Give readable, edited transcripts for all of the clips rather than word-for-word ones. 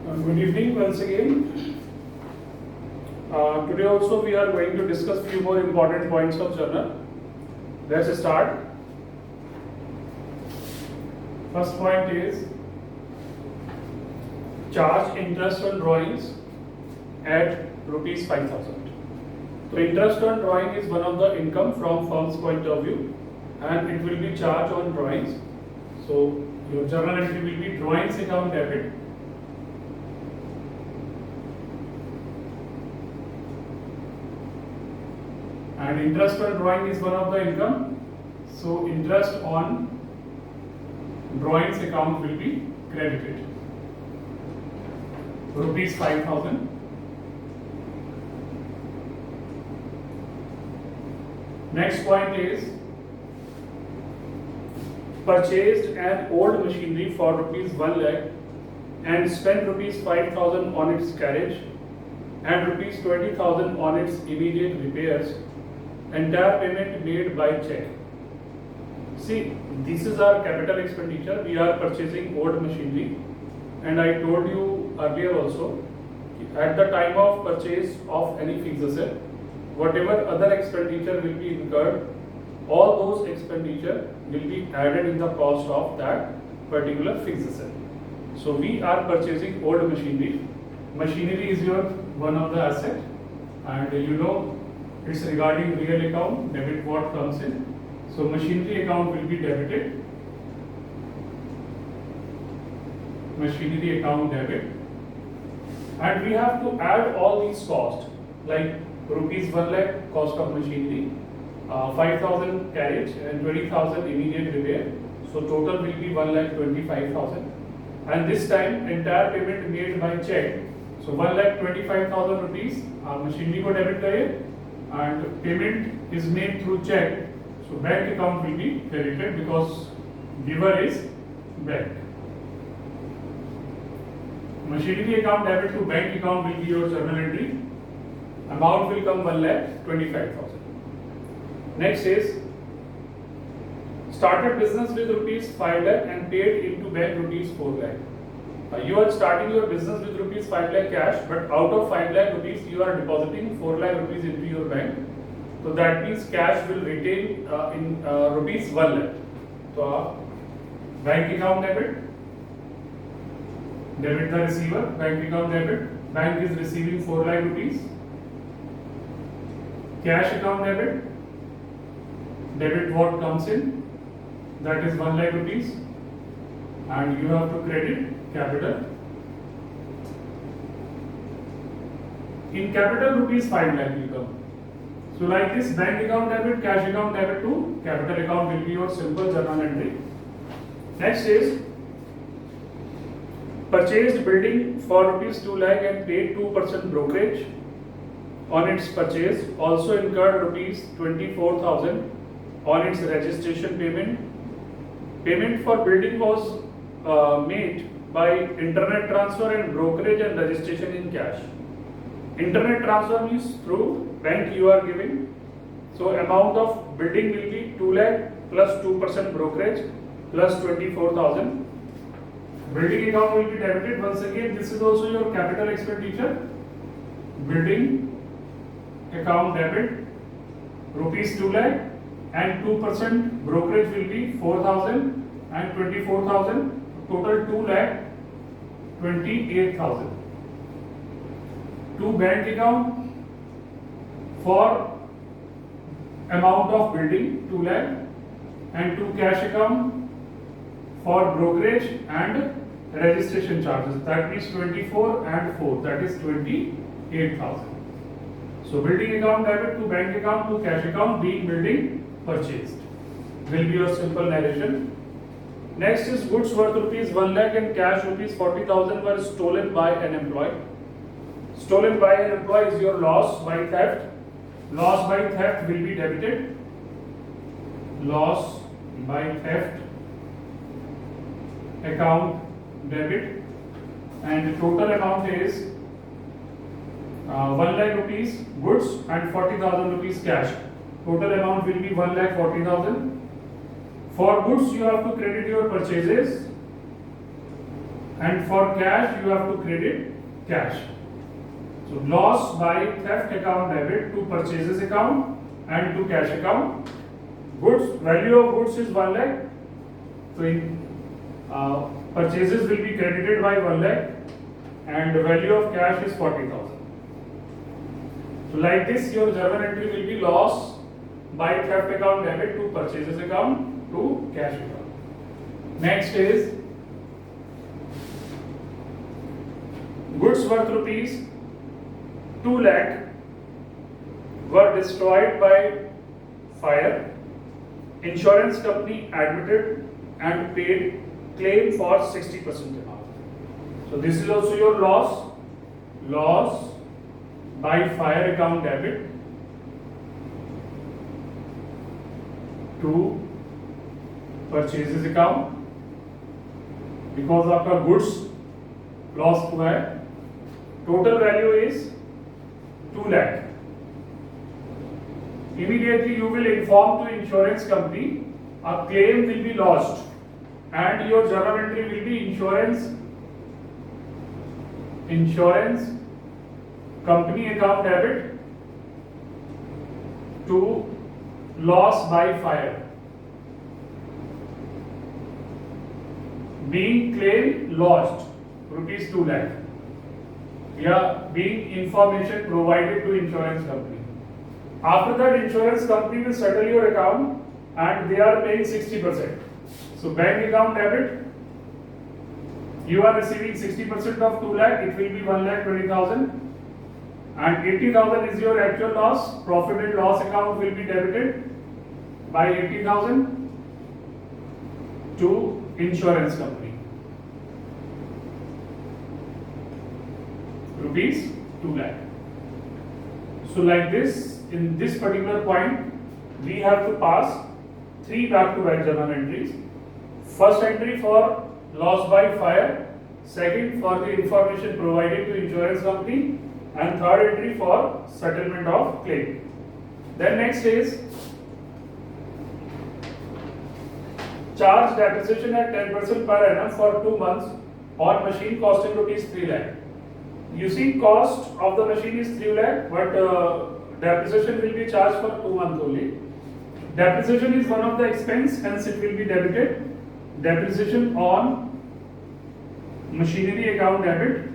Good evening once again. Today also we are going to discuss few more important points of journal. Let's start. First point is charge interest on drawings at rupees 5,000. So interest on drawing is one of the income from firm's point of view, and it will be charged on drawings. So your journal entry will be drawings account debit. And interest on drawing is one of the income. So interest on drawings account will be credited. Rupees 5,000. Next point is purchased an old machinery for rupees 1 lakh and spent rupees 5,000 on its carriage and rupees 20,000 on its immediate repairs. Entire payment made by check. See, this is our capital expenditure. We are purchasing old machinery, and I told you earlier also, at the time of purchase of any fixed asset, whatever other expenditure will be incurred, all those expenditure will be added in the cost of that particular fixed asset. So we are purchasing old machinery. Machinery is your one of the asset, and you know it's regarding real account, debit what comes in. So machinery account will be debited. Machinery account debit. And we have to add all these costs, like rupees 1 lakh cost of machinery, 5,000 carriage and 20,000 immediate repair. So total will be 1,25,000. And this time entire payment made by check. So 1,25,000 rupees machinery को debit करें, and payment is made through check. So bank account will be credited because giver is bank. Machinery account debit to bank account will be your journal entry. Amount will come 1,25,000. Next is started business with rupees 5 lakh and paid into bank rupees 4 lakh. You are starting your business with rupees 5 lakh cash, but out of 5 lakh rupees you are depositing 4 lakh rupees into your bank. So that means cash will retain in rupees 1 lakh. So bank account debit, debit the receiver, bank account debit, bank is receiving 4 lakh rupees. Cash account debit, debit what comes in, that is 1 lakh rupees, and you have to credit capital. In capital rupees 5 lakh will come. So like this, bank account debit, cash account debit to capital account will be your simple journal entry. Next is purchased building for rupees 2 lakh and paid 2% brokerage on its purchase. Also incurred rupees 24,000 on its registration payment. Payment for building was made by internet transfer and brokerage and registration in cash. Internet transfer means through bank you are giving. So amount of building will be 2 lakh plus 2% brokerage plus 24,000. Building account will be debited. Once again, this is also your capital expenditure. Building account debit rupees 2 lakh and 2% brokerage will be 4,000 and 24,000. Total 2,28,000. To bank account for amount of building 2 lakh and to cash account for brokerage and registration charges. That means 24 and 4. That is 28,000. So building account debit to bank account to cash account being building purchased will be your simple narration. Next is goods worth rupees 1 lakh and cash rupees 40,000 were stolen by an employee. Stolen by an employee is your loss by theft. Loss by theft will be debited. Loss by theft account debit, and the total amount is 1 lakh rupees goods and 40,000 rupees cash. Total amount will be 1,40,000. For goods, you have to credit your purchases and for cash you have to credit cash. So loss by theft account debit to purchases account and to cash account. Goods, value of goods is 1 lakh. So in purchases will be credited by 1 lakh and the value of cash is 40,000. So like this your journal entry will be loss by theft account debit to purchases account to cash account. Next is goods worth rupees 2 lakh were destroyed by fire. Insurance company admitted and paid claim for 60% amount. So this is also your loss by fire account debit to purchases account because आपका goods loss हुआ है. Total value is 2 lakh. Immediately you will inform to insurance company a claim will be lodged and your journal entry will be insurance company account debit to loss by fire. Being claim lodged rupees 2 lakh. Being information provided to insurance company. After that insurance company will settle your account and they are paying 60%. So bank account debit, you are receiving 60% of 2 lakh, it will be 1,20,000 and 80,000 is your actual loss. Profit and loss account will be debited by 80,000 to insurance company. Rupees 2 lakh. So like this, in this particular point, we have to pass 3 back-to-back journal entries. First entry for loss by fire, second for the information provided to insurance company, and third entry for settlement of claim. Then next is charge depreciation at 10% per annum for 2 months on machine costing rupees 3 lakh. You see, cost of the machine is 3 lakh, but depreciation will be charged for 2 months only. Depreciation is one of the expense, hence it will be debited. Depreciation on machinery account debit.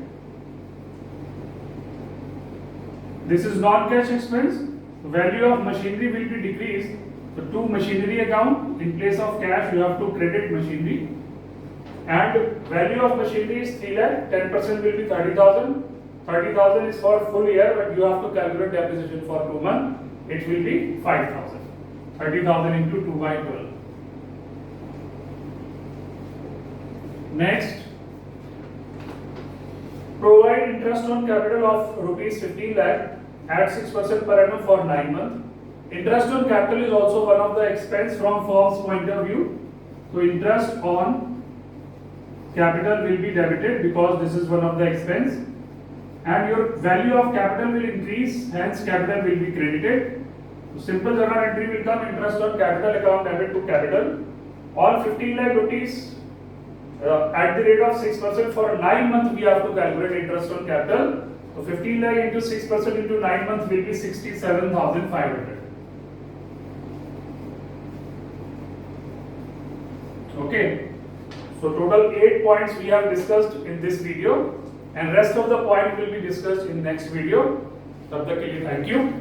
This is non-cash expense. Value of machinery will be decreased. So to machinery account, in place of cash, you have to credit machinery. And value of machinery is 3 lakh. 10% will be 30,000. 30,000 is for full year, but you have to calculate depreciation for 2 months. It will be 5,000. 30,000 into 2 by 12. Next, provide interest on capital of rupees 15 lakh at 6% per annum for 9 months. Interest on capital is also one of the expense from firm's point of view. So interest on capital will be debited because this is one of the expense. And your value of capital will increase, hence capital will be credited. So simple journal entry will come interest on capital account debit to capital. All 15 lakh rupees at the rate of 6% for 9 months we have to calculate interest on capital. So 15 lakh into 6% into 9 months will be 67,500. Okay. So total 8 points we have discussed in this video. And rest of the point will be discussed in next video. Tab tak ke liye thank you.